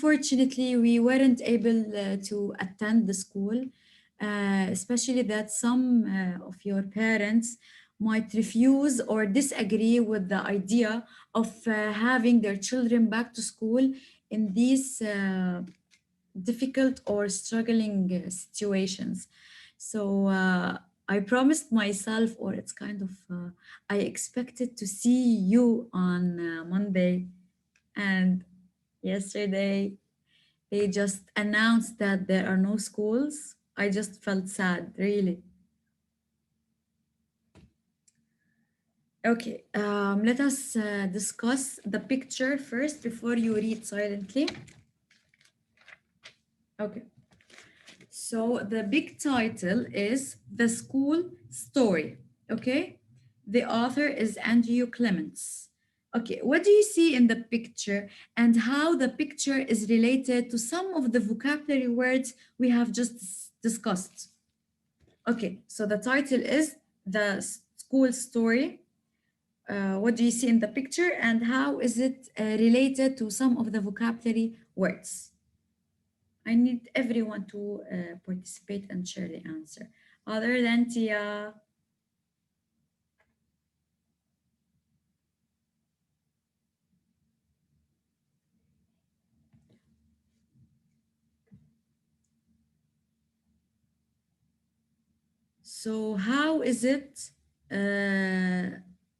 unfortunately, we weren't able to attend the school, especially that some of your parents might refuse or disagree with the idea of having their children back to school in these difficult or struggling situations. So I promised myself, or it's kind of, I expected to see you on Monday, and yesterday they just announced that there are no schools. I just felt sad, really. Okay, let us discuss the picture first before you read silently. Okay. So the big title is The School Story. Okay. The author is Andrew Clements. Okay. What do you see in the picture and how the picture is related to some of the vocabulary words we have just discussed? Okay. So the title is The School Story. What do you see in the picture and how is it related to some of the vocabulary words? I need everyone to participate and share the answer. Other than Tia. So how is it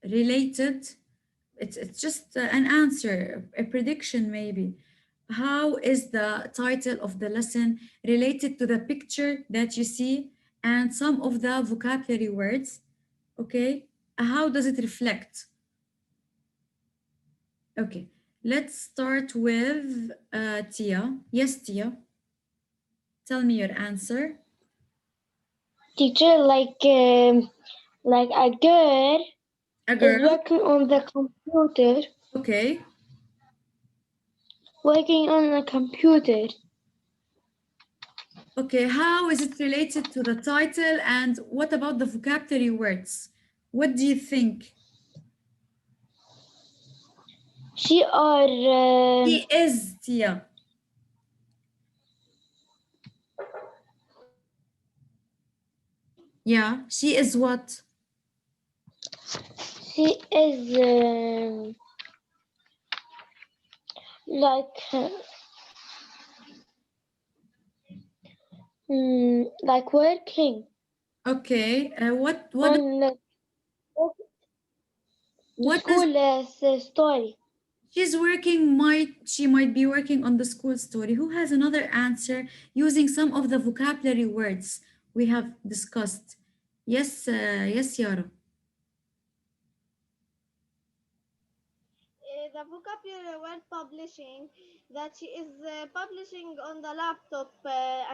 related? It's just an answer, a prediction maybe. How is the title of the lesson related to the picture that you see and some of the vocabulary words? Okay. How does it reflect? Okay. Let's start with Tia. Yes, Tia. Tell me your answer. Teacher, like a girl A is girl. working on the computer. Okay. Working on a computer. Okay. How is it related to the title? And what about the vocabulary words? What do you think? She are He is Tia. Yeah. She is what? she is like like working Okay. on the What does school story. she's working? She might be working on the school story. Who has another answer using some of the vocabulary words we have discussed? Yes. Yes, Yara. The vocabulary word publishing, that she is publishing on the laptop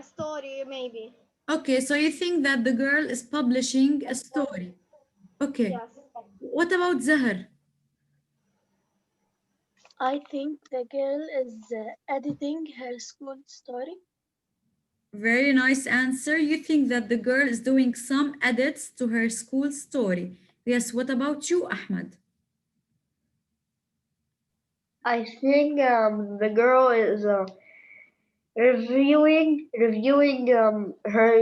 a story maybe. Okay, so you think that the girl is publishing a story. Okay. Yes. What about Zahar? I think the girl is editing her school story. Very nice answer. You think that the girl is doing some edits to her school story. Yes, what about you, Ahmed? I think the girl is reviewing her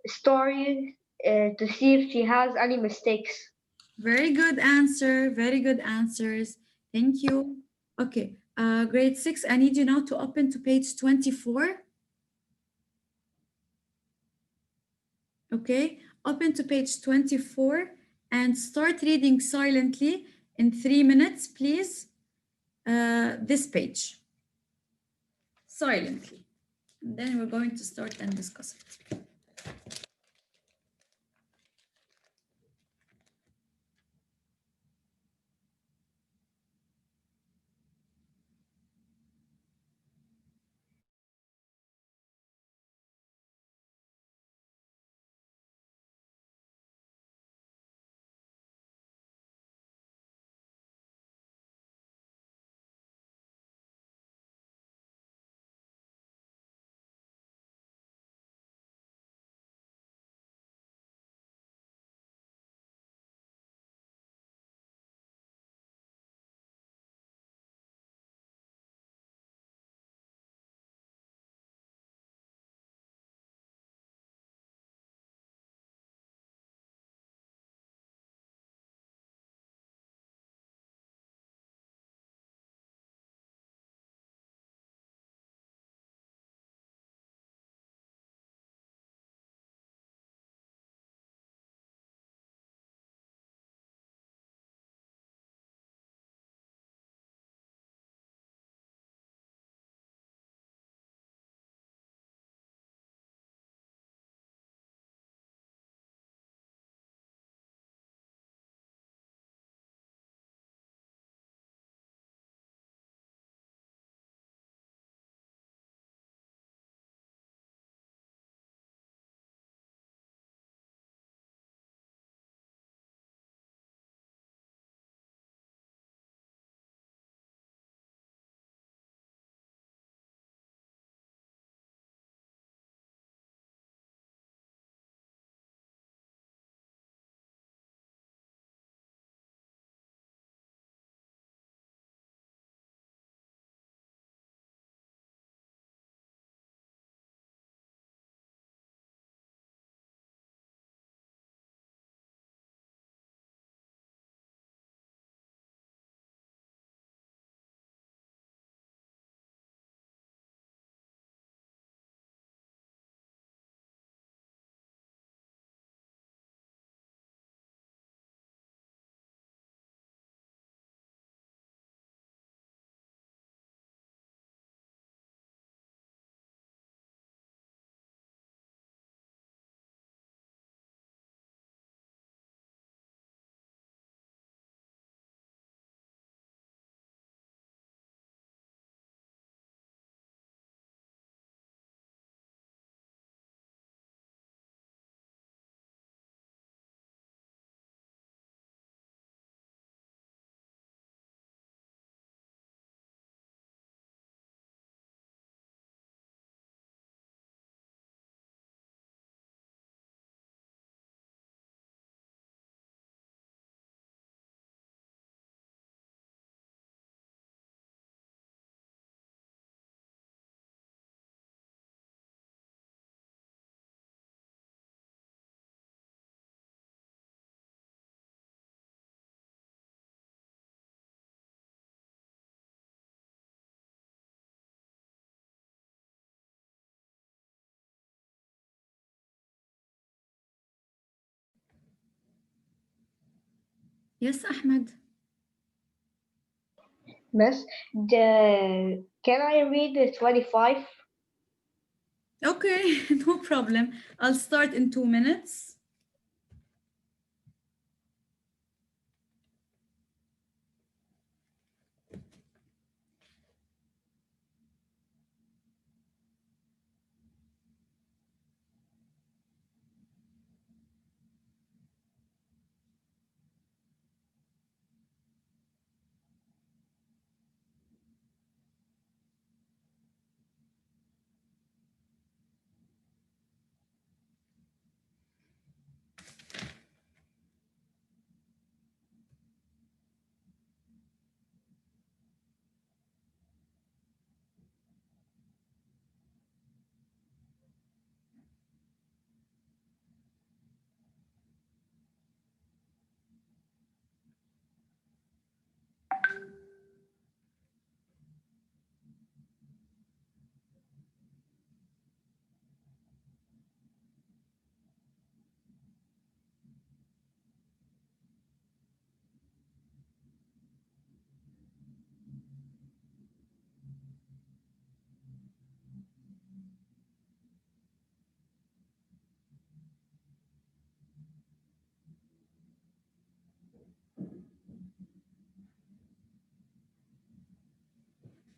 story to see if she has any mistakes. Very good answer. Very good answers. Thank you. Okay, grade 6, I need you now to open to page 24. Okay, open to page 24 and start reading silently in 3 minutes, please. This page silently. And then we're going to start and discuss it. Yes, Ahmed. Miss, can I read the 25? Okay, no problem. I'll start in 2 minutes.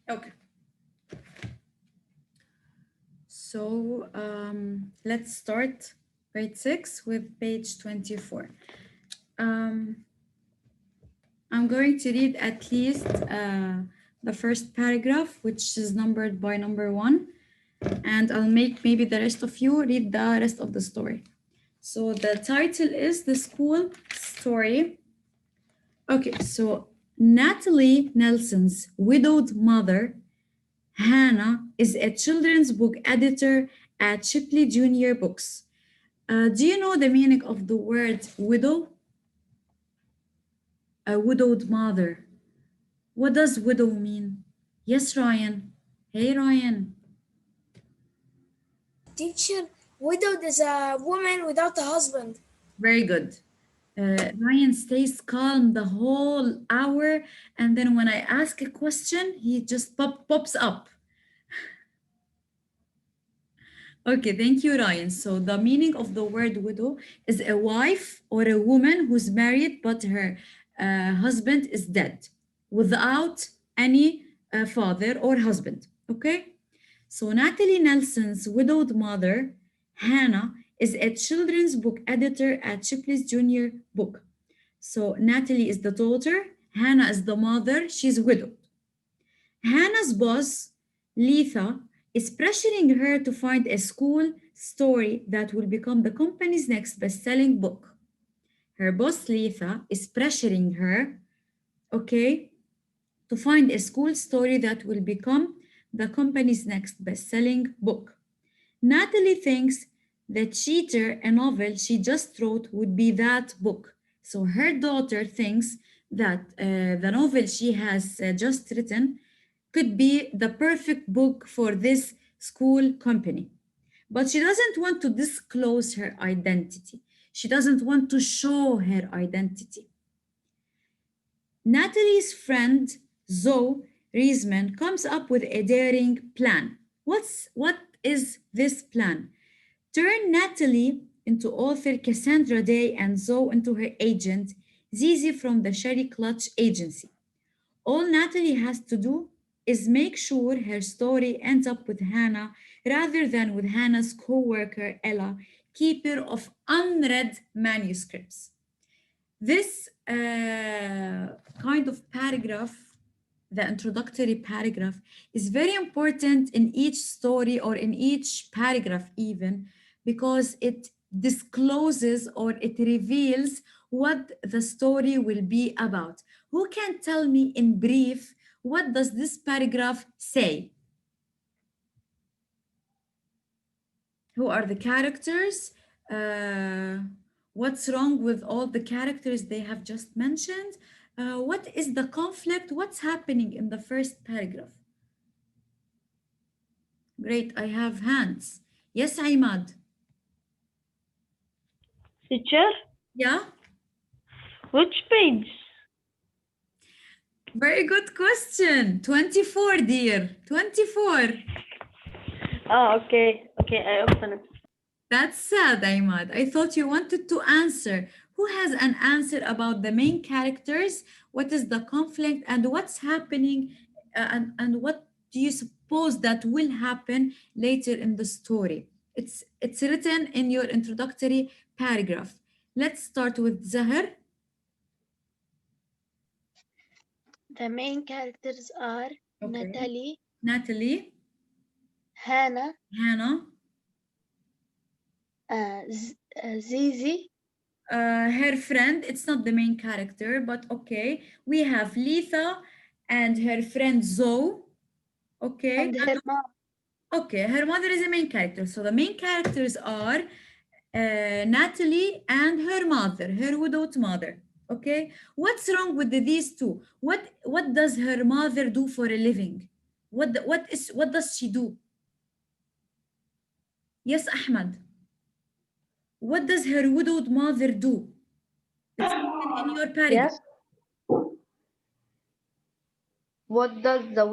Okay. So let's start grade 6 with page 24. I'm going to read at least the first paragraph, which is numbered by number 1, and I'll make maybe the rest of you read the rest of the story. So the title is The School Story. Okay, so Natalie Nelson's widowed mother, Hannah, is a children's book editor at Shipley Junior Books. Do you know the meaning of the word widow? A widowed mother. What does widow mean? Yes, Ryan. Hey, Ryan. Teacher, widowed is a woman without a husband. Very good. Ryan stays calm the whole hour, and then when I ask a question, he just pops up. Okay, thank you, Ryan. So the meaning of the word widow is a wife or a woman who's married but her husband is dead without any father or husband. Okay? So Natalie Nelson's widowed mother, Hannah, is a children's book editor at Shipley's Junior Book. So Natalie is the daughter, Hannah is the mother, she's widowed. Hannah's boss, Letha, is pressuring her to find a school story that will become the company's next best-selling book. Her boss, Letha, is pressuring her, okay, to find a school story that will become the company's next best-selling book. Natalie thinks The Cheater, a novel she just wrote, would be that book. So her daughter thinks that the novel she has just written could be the perfect book for this school company. But she doesn't want to disclose her identity. She doesn't want to show her identity. Natalie's friend, Zoe Riesman, comes up with a daring plan. What is this plan? Turn Natalie into author Cassandra Day and Zoe into her agent, Zizi from the Sherry Clutch Agency. All Natalie has to do is make sure her story ends up with Hannah rather than with Hannah's co-worker Ella, keeper of unread manuscripts. This kind of paragraph, the introductory paragraph, is very important in each story or in each paragraph even, because it discloses or it reveals what the story will be about. Who can tell me in brief, what does this paragraph say? Who are the characters? What's wrong with all the characters they have just mentioned? What is the conflict? What's happening in the first paragraph? Great, I have hands. Yes, Imad. Teacher, Yeah? Which page? Very good question. 24, dear. 24. Oh, okay. Okay, I open it. That's sad, Ahmad. I thought you wanted to answer. Who has an answer about the main characters? What is the conflict and what's happening? And what do you suppose that will happen later in the story? It's written in your introductory paragraph. Let's start with Zahar. The main characters are Okay. Natalie, Natalie, Hannah, Hannah, Zizi, her friend. It's not the main character, but okay. We have Letha and her friend Zoe. Okay. and her mom. Okay, her mother is the main character. So the main characters are Natalie and her mother, her widowed mother. Okay, what's wrong with these two? What does her mother do for a living? What does she do? Yes, Ahmed. What does her widowed mother do? It's written in your paragraph. Yes. What does the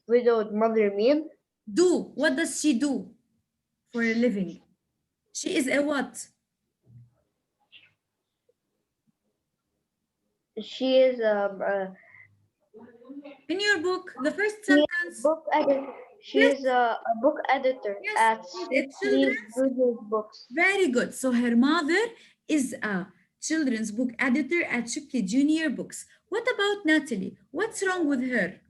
widowed mother mean? Do. What does she do for a living? She is a what? She is In your book, the first she is sentence. book editor. She Yes. is a book editor Yes, at it's Shipley's Junior Books. Very good. So her mother is a children's book editor at Shipley Junior Books. What about Natalie? What's wrong with her?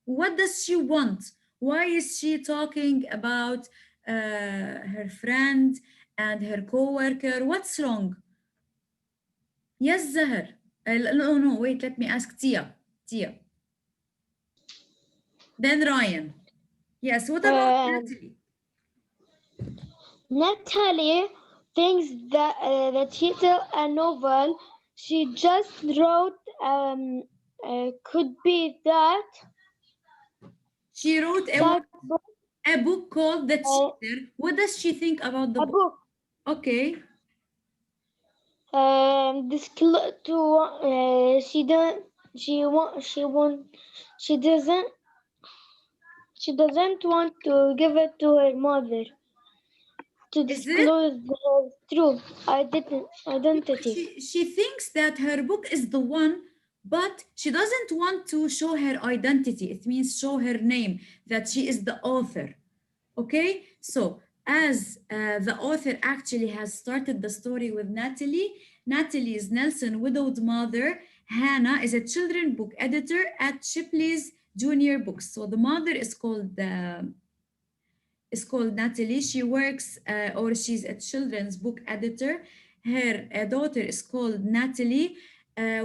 What does she want? Why is she talking about her friend and her co-worker? What's wrong? Yes, Zahar. No, wait, let me ask Tia. Tia. Then Ryan. Yes, what about Natalie? Natalie thinks that that she wrote a novel she just wrote could be that She wrote that book, a book called The Cheater. What does she think about the a book? book. Okay. This to she don't she doesn't want to give it to her mother to Is it? disclose her true identity. She thinks that her book is the one, but she doesn't want to show her identity. It means show her name, that she is the author. Okay, so as the author actually has started the story with Natalie, Natalie is Nelson's widowed mother. Hannah is a children's book editor at Shipley's Junior Books. So the mother is called Natalie. She works or she's a children's book editor. Her daughter is called Natalie.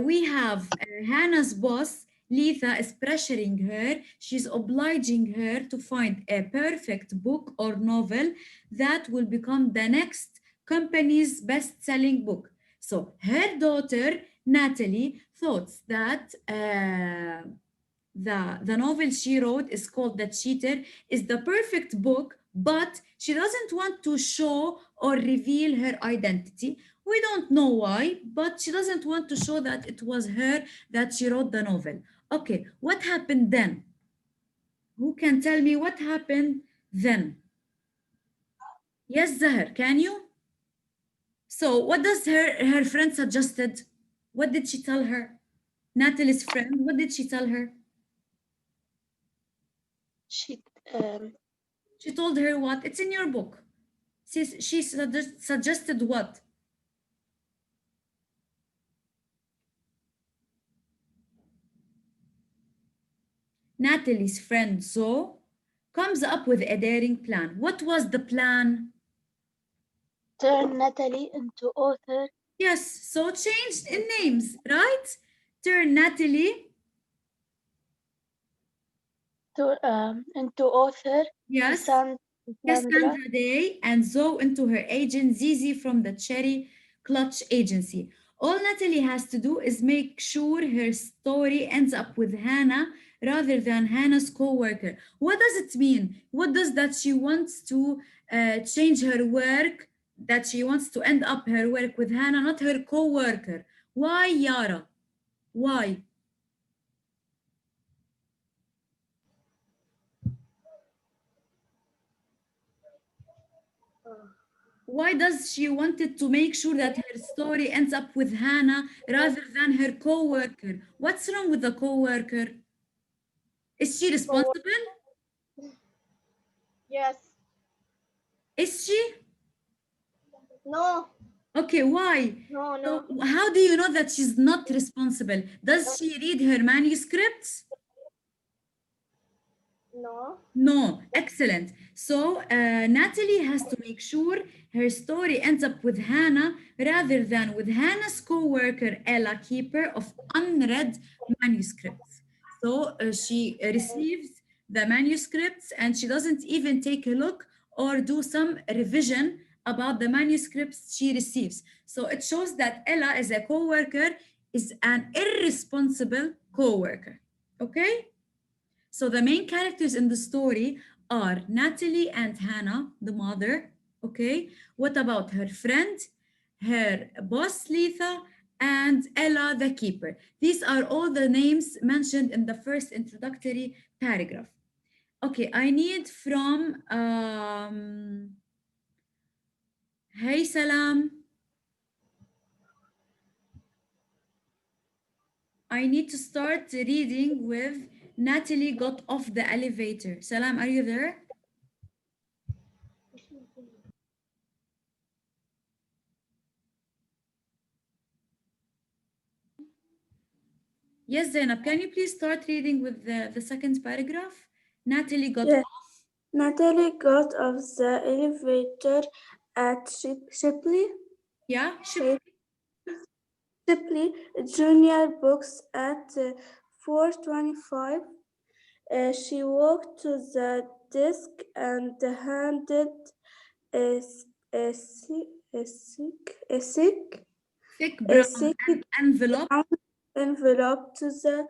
We have Hannah's boss, Letha, is pressuring her. She's obliging her to find a perfect book or novel that will become the next company's best-selling book. So her daughter, Natalie, thought that the novel she wrote is called The Cheater, is the perfect book, but she doesn't want to show or reveal her identity. We don't know why, but she doesn't want to show that it was her that she wrote the novel. Okay, what happened then? Who can tell me what happened then? Yes, Zahar, can you? So what does her friend suggested? What did she tell her? Natalie's friend, what did she tell her? She She told her what? It's in your book. She suggested what? Natalie's friend Zoe comes up with a daring plan. What was the plan? turn Natalie into author. Yes, so changed in names, right? Turn Natalie into author. Yes. Cassandra. Cassandra Day and Zoe into her agent Zizi from the Cherry Clutch agency. All Natalie has to do is make sure her story ends up with Hannah rather than Hannah's co-worker. What does it mean? What does that she wants to change her work, that she wants to end up her work with Hannah, not her co-worker? Why Yara? Why? Why does she wanted to make sure that her story ends up with Hannah rather than her co-worker? What's wrong with the co-worker? Is she responsible? Yes. Is she? No. Okay, why? No. So how do you know that she's not responsible? Does she read her manuscripts? No. No, excellent. So Natalie has to make sure her story ends up with Hannah rather than with Hannah's co-worker Ella, keeper of unread manuscripts. So she receives the manuscripts and she doesn't even take a look or do some revision about the manuscripts she receives. So it shows that Ella as a co-worker is an irresponsible co-worker. Okay? So the main characters in the story are Natalie and Hannah, the mother. Okay. What about her friend, her boss, Letha, and Ella, the keeper? These are all the names mentioned in the first introductory paragraph. Okay. I need from Hey Salam. I need to start reading with Natalie got off the elevator. Salam, are you there? Yes, Zainab, can you please start reading with the second paragraph? Natalie got Yeah. off. Natalie got off the elevator at Shipley Yeah, Shipley Junior Books at 4:25. She walked to the desk and handed a thick brown thick envelope. envelope to the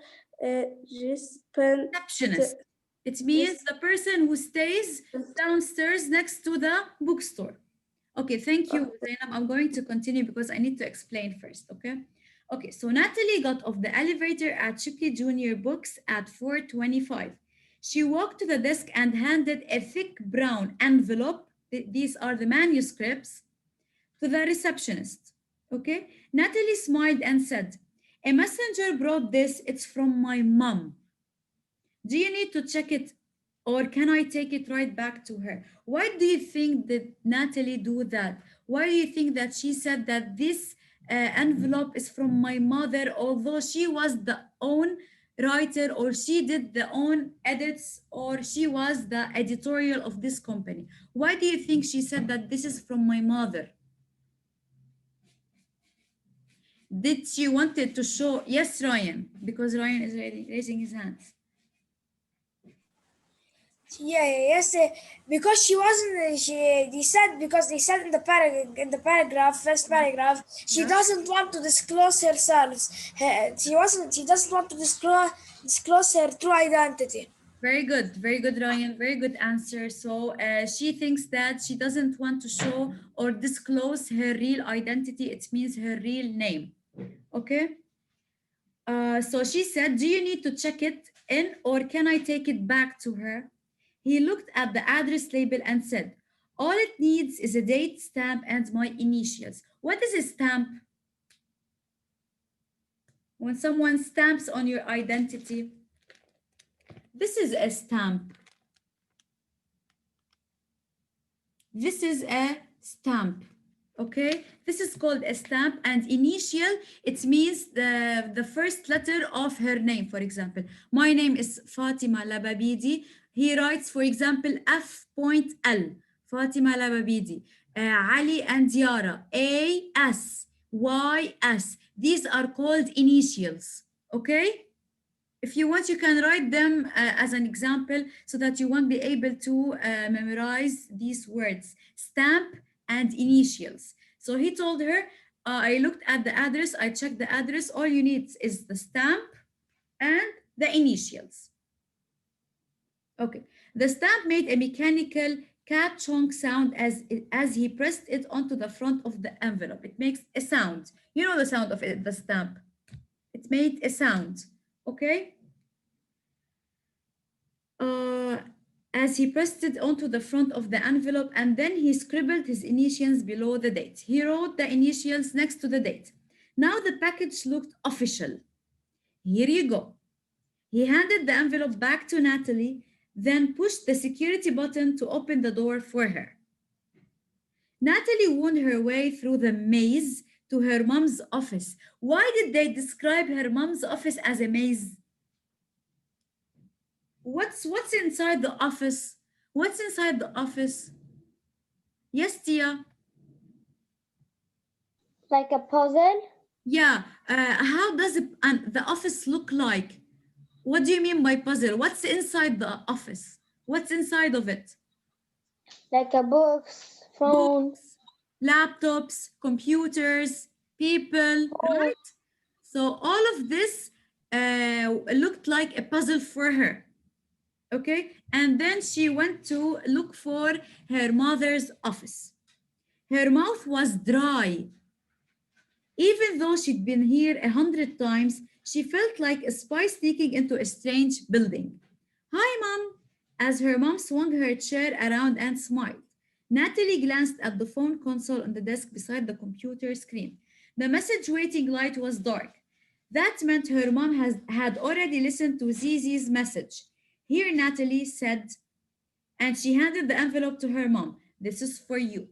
Receptionist. It means the person who stays downstairs next to the bookstore. Okay, thank you, Zainab. I'm going to continue because I need to explain first, okay? Okay, so Natalie got off the elevator at Shipley Junior Books at 4:25. She walked to the desk and handed a thick brown envelope, these are the manuscripts, to the receptionist, okay? Natalie smiled and said, "A messenger brought this, it's from my mom. Do you need to check it or can I take it right back to her?" Why do you think that Natalie do that? Why do you think that she said that this envelope is from my mother, although she was the own writer or she did the own edits or she was the editorial of this company? Why do you think she said that this is from my mother? Did she wanted to show? Yes, Ryan, because Ryan is raising his hands. Yes, because she wasn't. They said because they said in the first paragraph, she doesn't want to disclose herself. She doesn't want to disclose her true identity. Very good, Ryan. Very good answer. So she thinks that she doesn't want to show or disclose her real identity. It means her real name. Okay. So she said, "Do you need to check it in or can I take it back to her?" He looked at the address label and said, "All it needs is a date stamp and my initials." What is a stamp? When someone stamps on your identity. This is a stamp. This is a stamp. Okay, this is called a stamp, and initial, it means the first letter of her name. For example, my name is Fatima Lababidi. He writes, for example, F.L, Fatima Lababidi. Ali and Yara, A.S, Y.S. These are called initials. Okay, if you want, you can write them as an example so that you won't be able to memorize these words, stamp and initials. So he told her, I looked at the address, I checked the address, all you need is the stamp and the initials. Okay, the stamp made a mechanical cat chonk sound as he pressed it onto the front of the envelope. It makes a sound. You know the sound of it, the stamp. It made a sound, okay? As he pressed it onto the front of the envelope, and then he scribbled his initials below the date. He wrote the initials next to the date. Now the package looked official. Here you go. He handed the envelope back to Natalie, then pushed the security button to open the door for her. Natalie wound her way through the maze to her mom's office. Why did they describe her mom's office as a maze? What's inside the office? What's inside the office? Yes, Tia. Like a puzzle? Yeah. How does the office look like? What do you mean by puzzle? What's inside the office? What's inside of it? Like a books, phone. Books, laptops, computers, people, right? So all of this looked like a puzzle for her. Okay, and then she went to look for her mother's office. Her mouth was dry. Even though she'd been here 100 times, she felt like a spy sneaking into a strange building. Hi, Mom, as her mom swung her chair around and smiled. Natalie glanced at the phone console on the desk beside the computer screen. The message waiting light was dark. That meant her mom had already listened to Zizi's message. Here, Natalie said, and she handed the envelope to her mom. This is for you.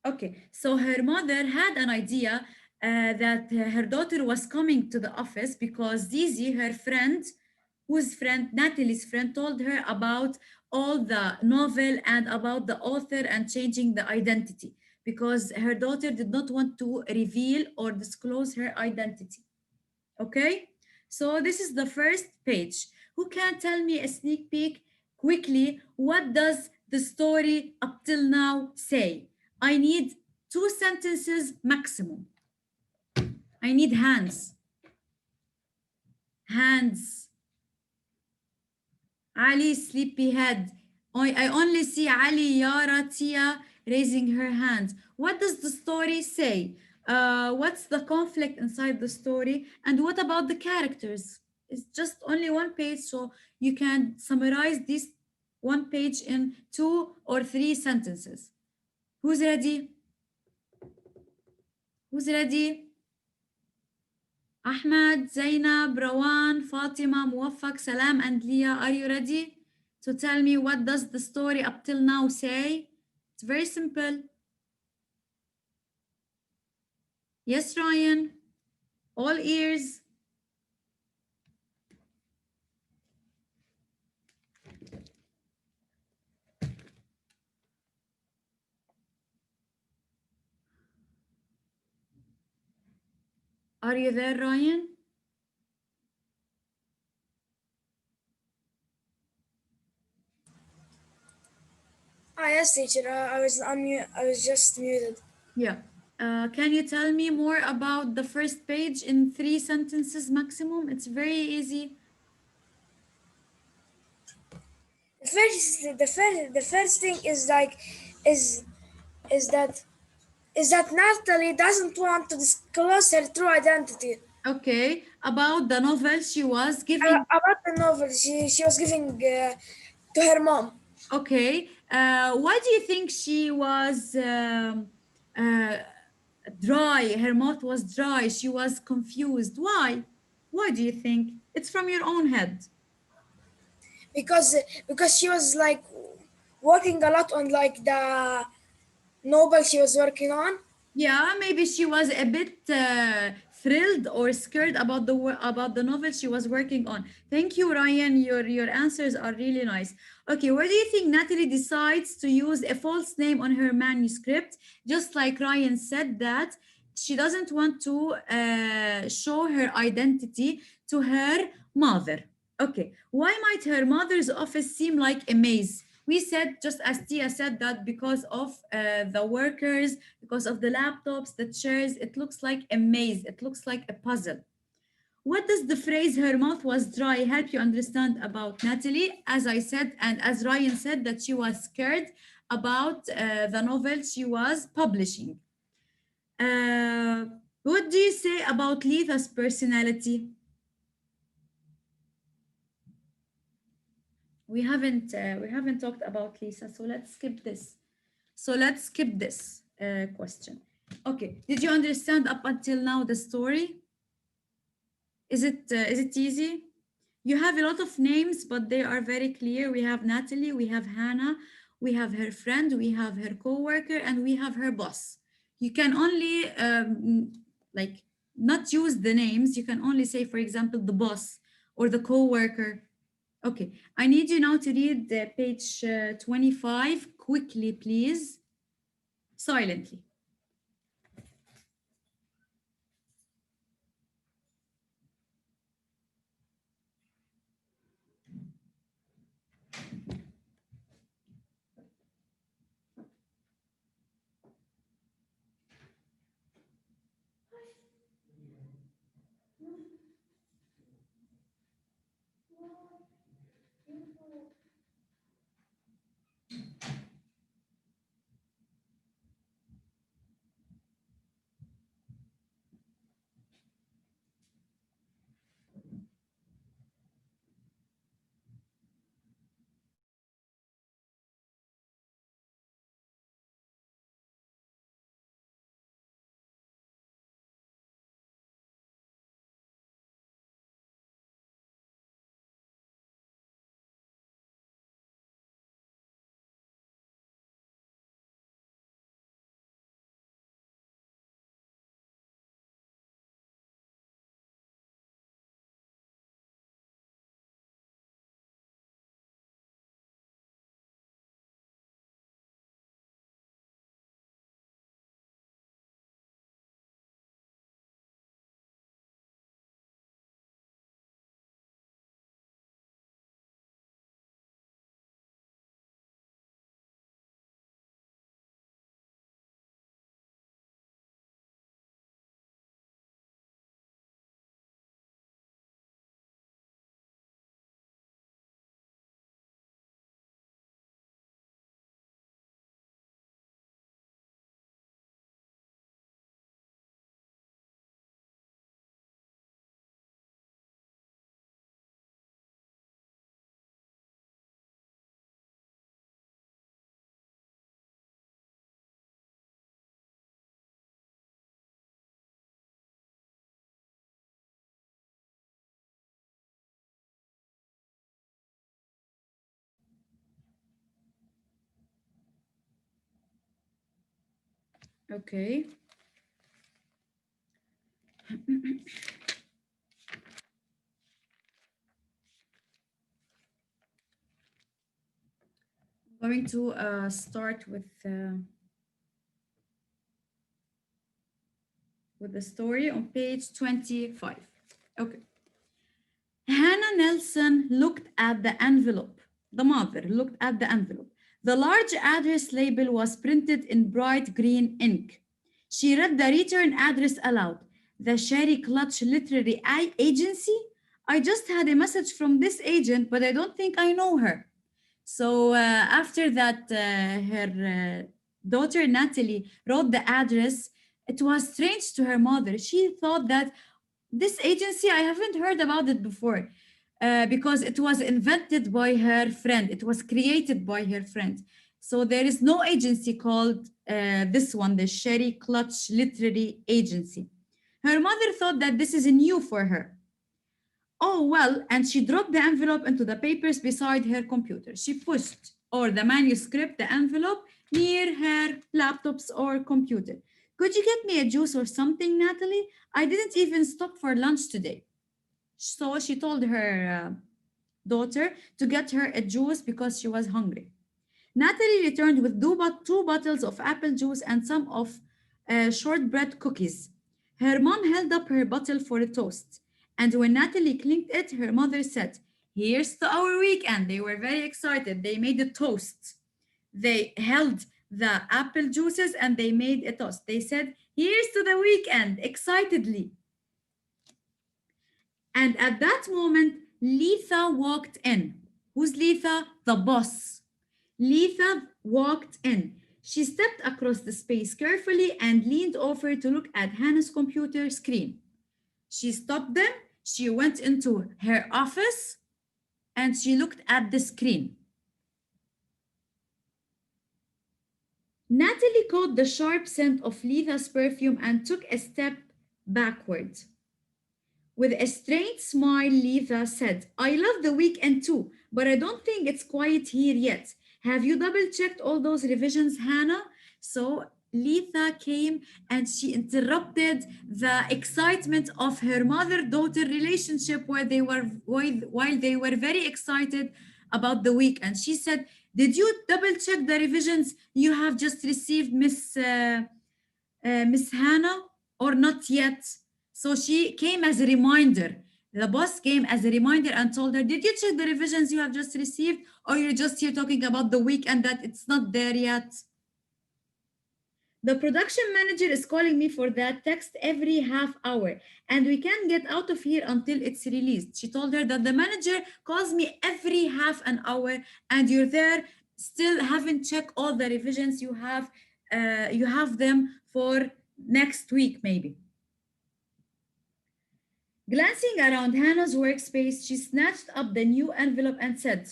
Okay, so her mother had an idea that her daughter was coming to the office because Zizi, her friend, Natalie's friend, told her about all the novel and about the author and changing the identity because her daughter did not want to reveal or disclose her identity. Okay, so this is the first page. Who can tell me a sneak peek quickly? What does the story up till now say? I need 2 sentences maximum. I need hands. Hands. Ali, sleepyhead. I only see Ali, Yara, Tia raising her hands. What does the story say? What's the conflict inside the story? And what about the characters? It's just only 1 page, so you can summarize this 1 page in 2 or 3 sentences. Who's ready? Who's ready? Ahmed, Zainab, Rawan, Fatima, Muwaffaq, Salam, and Leah, are you ready to tell me what does the story up till now say? It's very simple. Yes, Ryan, all ears. Are you there, Ryan? Yes, teacher. I was unmute. I was just muted. Yeah. Can you tell me more about the first page in 3 sentences maximum? It's very easy. The first thing is like is that Natalie doesn't want to disclose her true identity. Okay. About the novel she was giving. About the novel she was giving to her mom. Okay. Why do you think she was dry? Her mouth was dry. She was confused. Why? Why do you think? It's from your own head. Because she was like working a lot on like the novel she was working on. Yeah, maybe she was a bit thrilled or scared about the novel she was working on. Thank you, Ryan. Your answers are really nice. Okay, where do you think Natalie decides to use a false name on her manuscript? Just like Ryan said that she doesn't want to show her identity to her mother. Okay, why might her mother's office seem like a maze? We said, just as Tia said, that because of the workers, because of the laptops, the chairs, it looks like a maze. It looks like a puzzle. What does the phrase "her mouth was dry" help you understand about Natalie? As I said, and as Ryan said, that she was scared about the novel she was publishing. What do you say about Letha's personality? We haven't talked about Lisa, so let's skip this. So let's skip this question. Okay, did you understand up until now the story? Is it easy? You have a lot of names, but they are very clear. We have Natalie, we have Hannah, we have her friend, we have her co-worker, and we have her boss. You can only like not use the names. You can only say, for example, the boss or the co-worker. Okay, I need you now to read page 25 quickly, please, silently. Okay. I'm going to start with the story on page 25. Okay. Hannah Nelson looked at the envelope. The mother looked at the envelope. The large address label was printed in bright green ink. She read the return address aloud. The Sherry Clutch Literary Agency? I just had a message from this agent, but I don't think I know her. So after that, her daughter Natalie wrote the address. It was strange to her mother. She thought that this agency, I haven't heard about it before because it was invented by her friend. It was created by her friend. So there is no agency called this one, the Sherry Clutch Literary Agency. Her mother thought that this is new for her. Oh, well, and she dropped the envelope into the papers beside her computer. She pushed, or the manuscript, the envelope, near her laptops or computer. Could you get me a juice or something, Natalie? I didn't even stop for lunch today. So she told her daughter to get her a juice because she was hungry. Natalie returned with two bottles of apple juice and some of shortbread cookies. Her mom held up her bottle for a toast. And when Natalie clinked it, her mother said, "Here's to our weekend." They were very excited. They made a toast. They held the apple juices and they made a toast. They said, "Here's to the weekend," excitedly. And at that moment, Letha walked in. Who's Letha? The boss. Letha walked in. She stepped across the space carefully and leaned over to look at Hannah's computer screen. She stopped them. She went into her office and she looked at the screen. Natalie caught the sharp scent of Letha's perfume and took a step backward. With a strained smile, Letha said, I love the weekend too, but I don't think it's quiet here yet. Have you double-checked all those revisions, Hannah? So Letha came and she interrupted the excitement of her mother-daughter relationship while they were very excited about the weekend. She said, did you double-check the revisions you have just received, Miss Hannah, or not yet? So she came as a reminder. The boss came as a reminder and told her, did you check the revisions you have just received? Or you're just here talking about the weekend that it's not there yet? The production manager is calling me for that text every half hour, and we can't get out of here until it's released. She told her that the manager calls me every half an hour, and you're there, still haven't checked all the revisions you have them for next week, maybe. Glancing around Hannah's workspace, she snatched up the new envelope and said,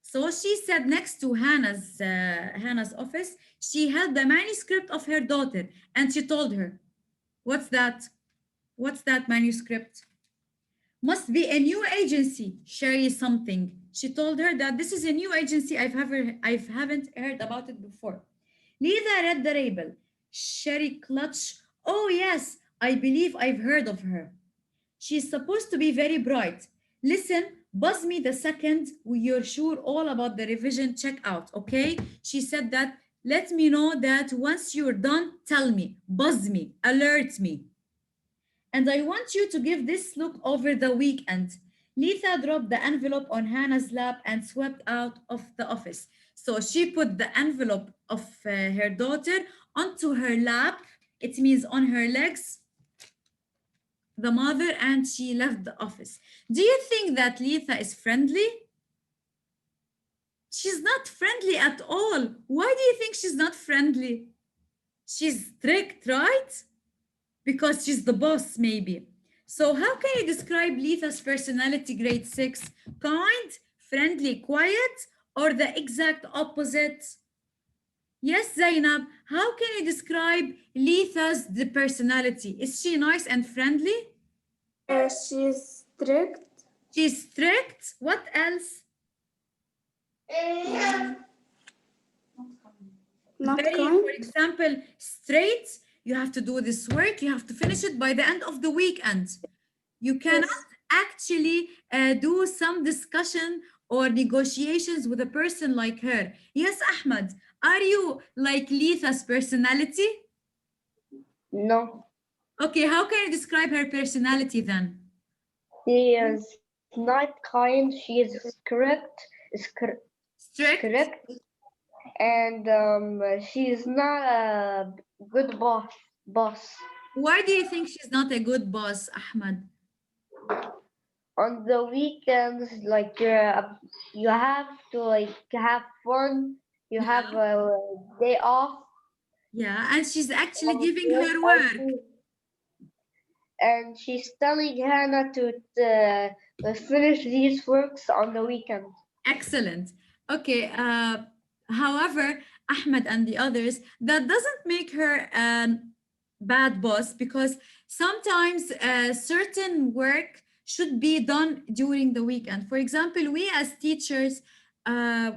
so she said next to Hannah's office, she held the manuscript of her daughter and she told her, what's that? What's that manuscript? Must be a new agency, Sherry something. She told her that this is a new agency, I haven't heard about it before. Letha read the label. Sherry clutched, oh yes, I believe I've heard of her. She's supposed to be very bright. Listen, buzz me the second you're sure all about the revision checkout, okay? She said that, let me know that once you're done, tell me, buzz me, alert me. And I want you to give this look over the weekend. Letha dropped the envelope on Hannah's lap and swept out of the office. So she put the envelope of her daughter onto her lap. It means on her legs, the mother, and she left the office. Do you think that Letha is friendly? She's not friendly at all. Why do you think she's not friendly? She's strict, right? Because she's the boss, maybe. So how can you describe Letha's personality, grade 6? Kind, friendly, quiet, or the exact opposite? Yes, Zainab, how can you describe Letha's personality? Is she nice and friendly? She's strict. She's strict. What else? Not Very, kind. for example, straight. You have to do this work. You have to finish it by the end of the weekend. You cannot actually do some discussion or negotiations with a person like her. Yes, Ahmed, are you like Letha's personality? No, Okay, how can you describe her personality then? she is not kind. She is correct. Strict? Correct. And she is not a good boss. Why do you think she's not a good boss, Ahmed? On the weekends, like you have to like have fun. You have a day off. Yeah, and she's actually giving her work. And she's telling Hannah to finish these works on the weekend. Excellent. Okay. However, Ahmed and the others, that doesn't make her a bad boss, because sometimes certain work should be done during the weekend. For example, we as teachers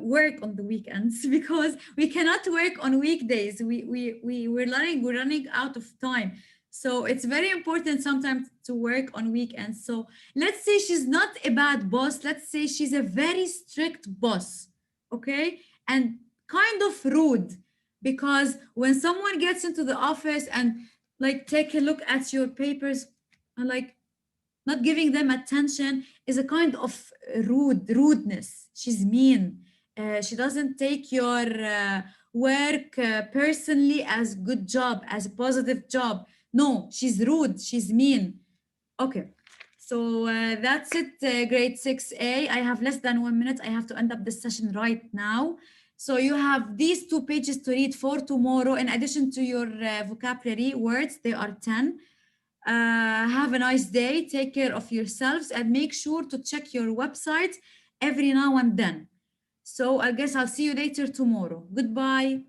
work on the weekends because we cannot work on weekdays. We're running out of time. So it's very important sometimes to work on weekends. So let's say she's not a bad boss. Let's say she's a very strict boss, okay? And kind of rude, because when someone gets into the office and like take a look at your papers and like not giving them attention is a kind of rudeness. She's mean. She doesn't take your work personally as good job, as a positive job. No, she's rude, she's mean. Okay, so that's it, grade 6A. I have less than 1 minute. I have to end up this session right now. So you have these 2 pages to read for tomorrow in addition to your vocabulary words. They are 10. Have a nice day. Take care of yourselves and make sure to check your website every now and then. So I guess I'll see you later tomorrow. Goodbye.